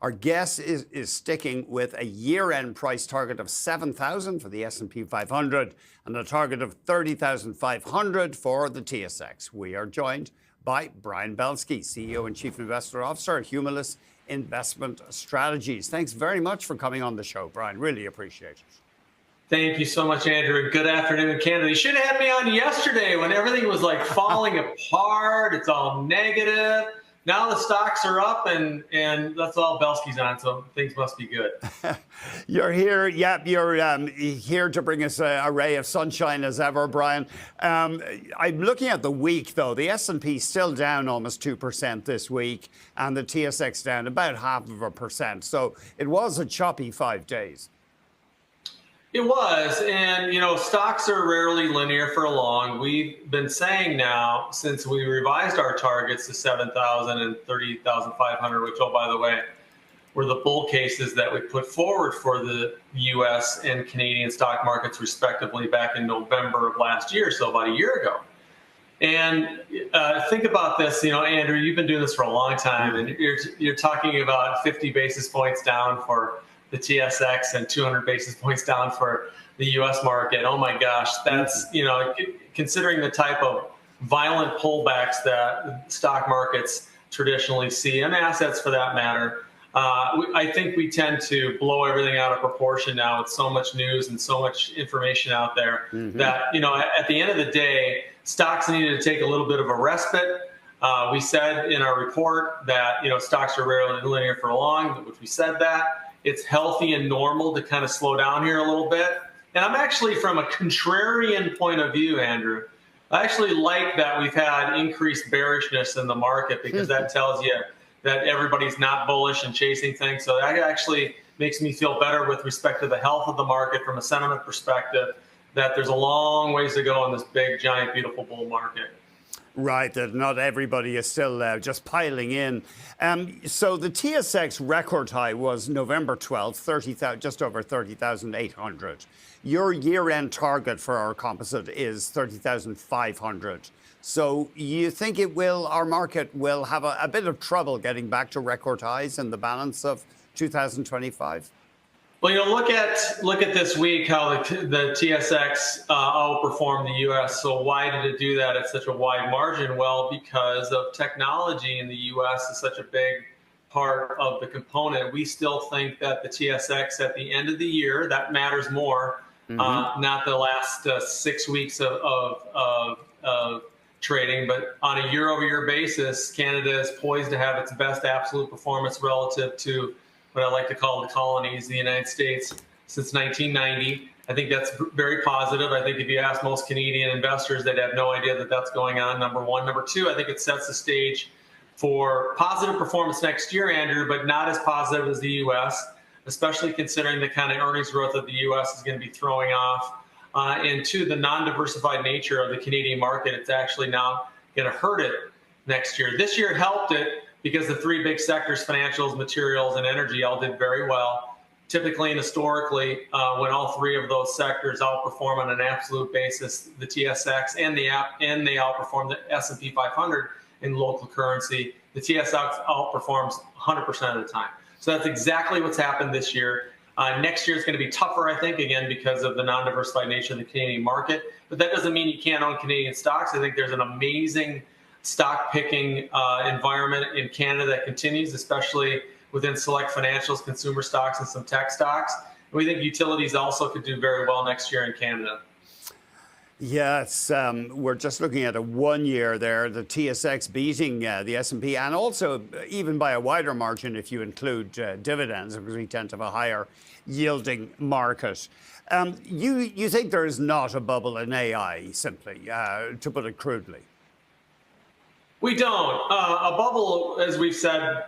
Our guest is sticking with a year-end price target of 7,000 for the S&P 500 and a target of 30,500 for the TSX. We are joined by Brian Belski, CEO and Chief Investor Officer at Humulus Investment Strategies. Thanks very much for coming on the show, Brian. Really appreciate it. Thank you so much, Andrew. Good afternoon, Canada. You should have had me on yesterday when everything was like falling apart. It's all negative. Now the stocks are up, and that's all Belski's on, so things must be good. You're here, you're here to bring us a ray of sunshine as ever, Brian. I'm looking at the week, though. The S&P still down almost 2% this week, and the TSX down about 0.5%. So it was a choppy 5 days. It was, and stocks are rarely linear for long. We've been saying now since we revised our targets to 7,000 and 30,500, which, oh, by the way, were the bull cases that we put forward for the U.S. and Canadian stock markets, respectively, back in November of last year, so about a year ago. And think about this, Andrew, you've been doing this for a long time, and you're talking about 50 basis points down for the TSX and 200 basis points down for the U.S. market. Oh my gosh, that's, considering the type of violent pullbacks that stock markets traditionally see, and assets for that matter, I think we tend to blow everything out of proportion now with so much news and so much information out there that, at the end of the day, stocks needed to take a little bit of a respite. We said in our report that, stocks are rarely linear for long, which we said that. It's healthy and normal to kind of slow down here a little bit. And I'm actually, from a contrarian point of view, Andrew, I actually like that we've had increased bearishness in the market, because that tells you that everybody's not bullish and chasing things. So that actually makes me feel better with respect to the health of the market from a sentiment perspective, that there's a long ways to go in this big, giant, beautiful bull market. Right, that not everybody is still just piling in. So the TSX record high was November 12th, just over 30,800. Your year-end target for our composite is 30,500. So you think our market will have a bit of trouble getting back to record highs in the balance of 2025? Well, look at this week, how the TSX outperformed the U.S. So why did it do that at such a wide margin? Well, because of technology in the U.S. is such a big part of the component. We still think that the TSX at the end of the year, that matters more, not the last 6 weeks of trading, but on a year-over-year basis, Canada is poised to have its best absolute performance relative to what I like to call the colonies, the United States, since 1990. I think that's very positive. I think if you ask most Canadian investors, they'd have no idea that that's going on, number one. Number two, I think it sets the stage for positive performance next year, Andrew, but not as positive as the U.S., especially considering the kind of earnings growth that the U.S. is going to be throwing off. And two, the non-diversified nature of the Canadian market, it's actually now going to hurt it next year. This year it helped it, because the three big sectors, financials, materials, and energy, all did very well. Typically and historically, when all three of those sectors outperform on an absolute basis, the TSX, and they outperform the S&P 500 in local currency, the TSX outperforms 100% of the time. So that's exactly what's happened this year. Next year is going to be tougher, I think, again, because of the non-diversified nature of the Canadian market. But that doesn't mean you can't own Canadian stocks. I think there's an amazing stock picking environment in Canada that continues, especially within select financials, consumer stocks, and some tech stocks. And we think utilities also could do very well next year in Canada. Yes, we're just looking at a 1 year there, the TSX beating the S&P, and also even by a wider margin if you include dividends, because we tend to have a higher yielding market. You think there is not a bubble in AI, simply, to put it crudely? We don't. A bubble, as we've said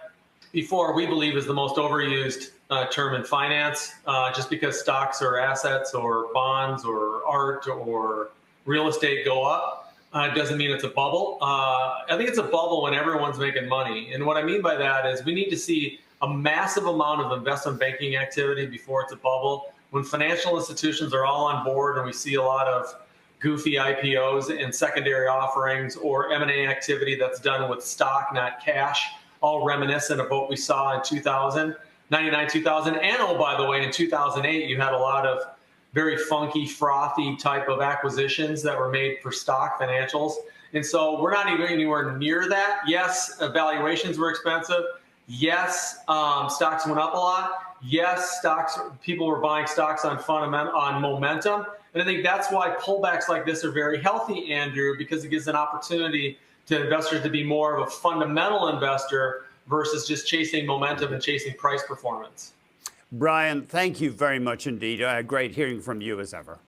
before, we believe is the most overused term in finance, just because stocks or assets or bonds or art or real estate go up. It doesn't mean it's a bubble. I think it's a bubble when everyone's making money. And what I mean by that is we need to see a massive amount of investment banking activity before it's a bubble. When financial institutions are all on board and we see a lot of goofy IPOs and secondary offerings or M&A activity that's done with stock, not cash, all reminiscent of what we saw in 2000, 99, 2000. And oh, by the way, in 2008, you had a lot of very funky, frothy type of acquisitions that were made for stock financials. And so we're not even anywhere near that. Yes, valuations were expensive. Yes, stocks went up a lot. Yes, people were buying stocks on momentum. And I think that's why pullbacks like this are very healthy, Andrew, because it gives an opportunity to investors to be more of a fundamental investor versus just chasing momentum and chasing price performance. Brian, thank you very much indeed. Great hearing from you as ever.